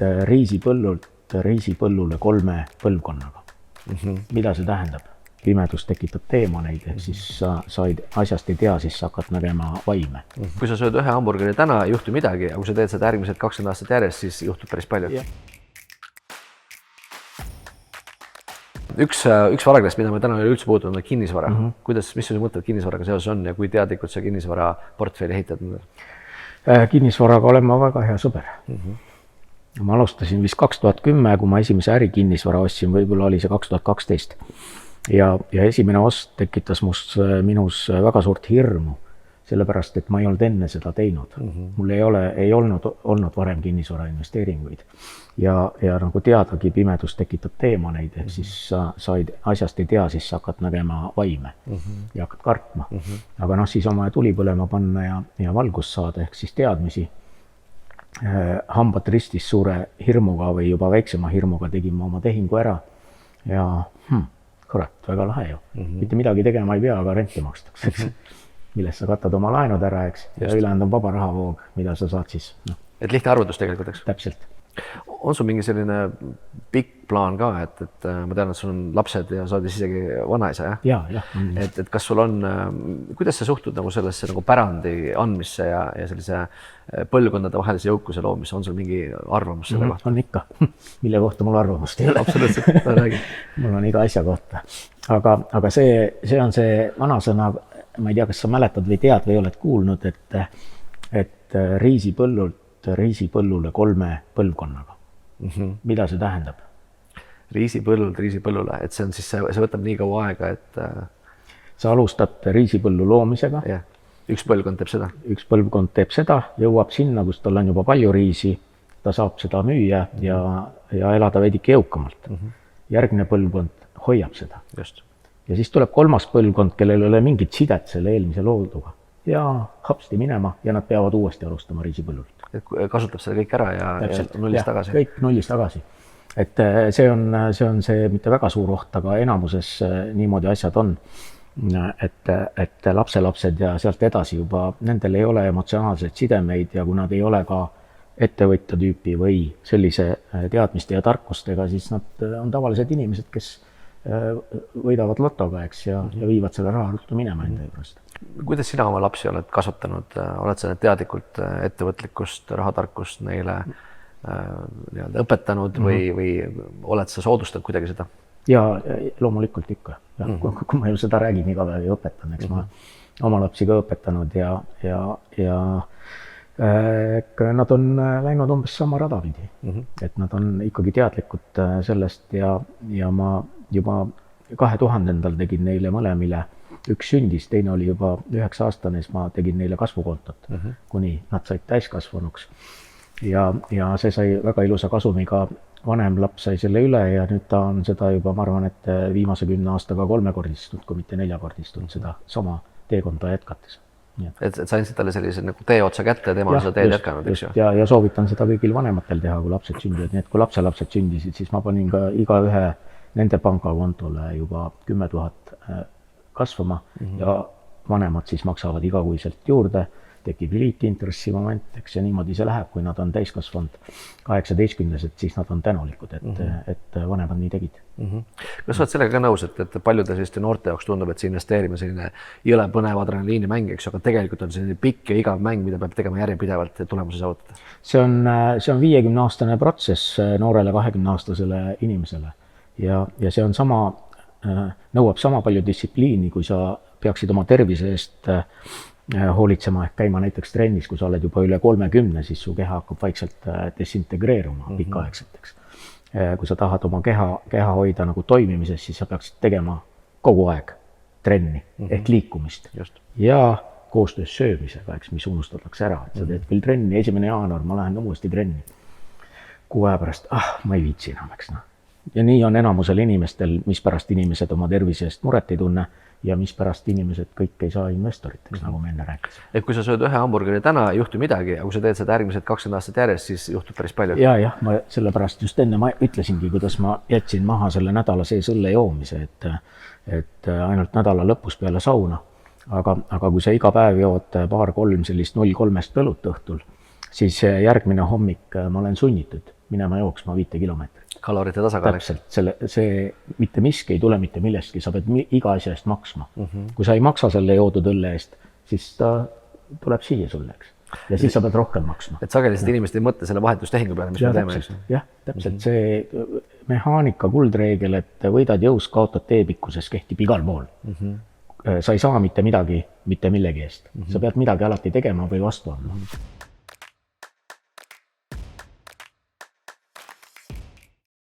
riisipõllule 3 põlvkonnaga. Mida see tähendab? Pimedus tekitab teemaneid, ehk siis sa asjast ei tea, siis sa hakkad nägema vaime. Kui sa sööd ühe hamburgeri täna, ei juhtu midagi, aga kui sa teed seda järgmised 20 aastat järjest, siis juhtub päris palju. Üks varaklast, mida me täna ei üldse puutunud, on kinnisvara. Mis sul mõtted kinnisvaraga seoses on ja kui teadlikult sa kinnisvara portfelli ehitad? Kinnisvaraga olen ma väga hea sõber. Ma alustasin vist 2010, kui ma esimese ärikinnisvara ostsin, võib-olla oli see 2012. Ja esimene ost tekitas minus väga suurt hirmu, sellepärast, et ma ei olnud enne seda teinud. Mul ei olnud varem kinnisvara investeeringuid. Ja nagu teadagi, pimedus tekitab teemaneid, ehk siis sa asjast ei tea, siis sa hakkad nägema vaime ja hakkad kartma. Aga siis oma tuli põlema panna ja valgust saada, ehk siis teadmisi. Hambad ristis suure hirmuga või juba väiksema hirmuga tegin ma oma tehingu ära ja kurat, väga lahe ju. Mitte midagi tegema ei pea, aga renti makstakse, millest sa katad oma laenud ära, eks, ja ülejäänud on vaba rahavoog, mida sa saad siis. Et lihtne arvutus tegelikult, eks? Täpselt. On sul mingi selline pikk plaan ka, et ma tean, et sul on lapsed ja sa oled isegi vanaisa, jah? Ja. Et kas sul on, kuidas sa suhtud nagu sellesse nagu pärandi andmisse ja sellise põlvkondade vahelise jõukuse loomisse, on sul mingi arvamus selle kohta? On ikka, mille kohta mul arvamust ei ole. Absoluutselt, räägi. Mul on iga asja kohta. Aga see on see vanasõna, ma ei tea, kas sa mäletad või tead või oled kuulnud, et riisipõllule 3 põlvkonnaga. Mida see tähendab? Riisipõllule, et see on siis, see võtab nii kaua aega, et sa alustad riisipõllu loomisega. Üks põlvkond teeb seda? Üks põlvkond teeb seda, jõuab sinna, kus tal on juba palju riisi, ta saab seda müüa ja elada veidike jõukamalt. Järgmine põlvkond hoiab seda. Just. Ja siis tuleb 3. põlvkond, kellel ei ole mingit sidet selle eelmise looduga. Ja hapsti minema ja nad peavad uuesti alustama riisipõllult. Et kasutab seda kõik ära ja nullist tagasi? Kõik nullist tagasi. Et see on see mitte väga suur oht, aga enamuses niimoodi asjad on. Et lapselapsed ja sealt edasi juba, nendel ei ole emotsionaalseid sidemeid ja kui nad ei ole ka ettevõtja tüüpi või sellise teadmiste ja tarkustega, siis nad on tavalised inimesed, kes võidavad lotoga, eks, ja viivad selle raha ruttu minema enda juurest. Kuidas sina oma lapsi oled kasvatanud? Oled sa need teadlikult ettevõtlikkust, rahatarkust neile õpetanud või oled sa soodustanud kuidagi seda? Ja loomulikult ikka. Kui ma ju seda räägin iga päev ja õpetan, eks ma oma lapsi ka õpetanud ja nad on läinud umbes sama rada pidi. Et nad on ikkagi teadlikud sellest ja ma juba 2000-ndal tegin neile mõlemile, üks sündis, teine oli juba 9-aastane, siis ma tegin neile kasvukontot, kuni nad said täiskasvanuks. Ja see sai väga ilusa kasumiga, vanem laps sai selle üle ja nüüd ta on seda juba, ma arvan, et viimase 10 aastaga 3-kordistunud, kui mitte 4-kordistunud seda sama teekonda jätkates. Et sa andsid talle sellise nagu tee otsa kätte ja tema on seda teed jätkanud, eks ju? Ja soovitan seda kõigil vanematel teha, kui lapsed sündivad. Nii et kui lapselapsed sündisid, siis ma panin ka iga ühe nende pangakontole juba 10 000 kasvama ja vanemad siis maksavad igakuiselt juurde, tekib liitintressi moment, eks ja niimoodi see läheb, kui nad on täiskasvanud 18-sed, siis nad on tänulikud, et vanemad nii tegid. Kas sa oled sellega ka nõus, et paljude selliste noorte jaoks tundub, et see investeerime selline jõle põnev adrenaliini mäng, eks, aga tegelikult on selline pikk ja igav mäng, mida peab tegema järjepidevalt tulemuse saavutada? See on 50-aastane protsess noorele 20-aastasele inimesele ja see on nõuab sama palju distsipliini, kui sa peaksid oma tervise eest hoolitsema ehk käima näiteks trennis, kui sa oled juba üle 30, siis su keha hakkab vaikselt desintegreeruma pikaaegseteks. Kui sa tahad oma keha hoida nagu toimimises, siis sa peaksid tegema kogu aeg trenni ehk liikumist. Ja koostöös söömisega, eks, mis unustatakse ära. Et sa teed küll trenni, 1. jaanuar, ma lähen uuesti trenni. 6 aja pärast, ma ei viitsi enam, eks. Ja nii on enamusel inimestel, mispärast inimesed oma tervise eest muret ei tunne ja mispärast inimesed kõik ei saa investoriteks, nagu me enne rääkisime. Et kui sa sööd ühe hamburgeri täna, ei juhtu midagi, aga kui sa teed seda järgmised 20 aastat järjest, siis juhtub päris palju. Ja, ma sellepärast just enne ma ütlesingi, kuidas ma jätsin maha selle nädala sees õlle joomise, et ainult nädala lõpus peale sauna. Aga kui sa iga päev jood 2-3 sellist 0,3 õlut õhtul, siis järgmine hommik ma olen sunnitud minema jooksma 5 kilomeetrit. Kalorite tasakaal. Täpselt, see mitte miski ei tule mitte millestki, sa pead iga asja eest maksma. Kui sa ei maksa selle joodud õlle eest, siis ta tuleb siia sulle, eks. Ja siis sa pead rohkem maksma. Et sageliselt inimesed ei mõtle selle vahetustehingu peale, mis me teeme. Jah, täpselt see mehaanika kuldreegel, et võidad jõus, kaotad teepikkuses, kehtib igal pool. Sa ei saa mitte midagi, mitte millegi eest. Sa pead midagi alati tegema või vastu andma.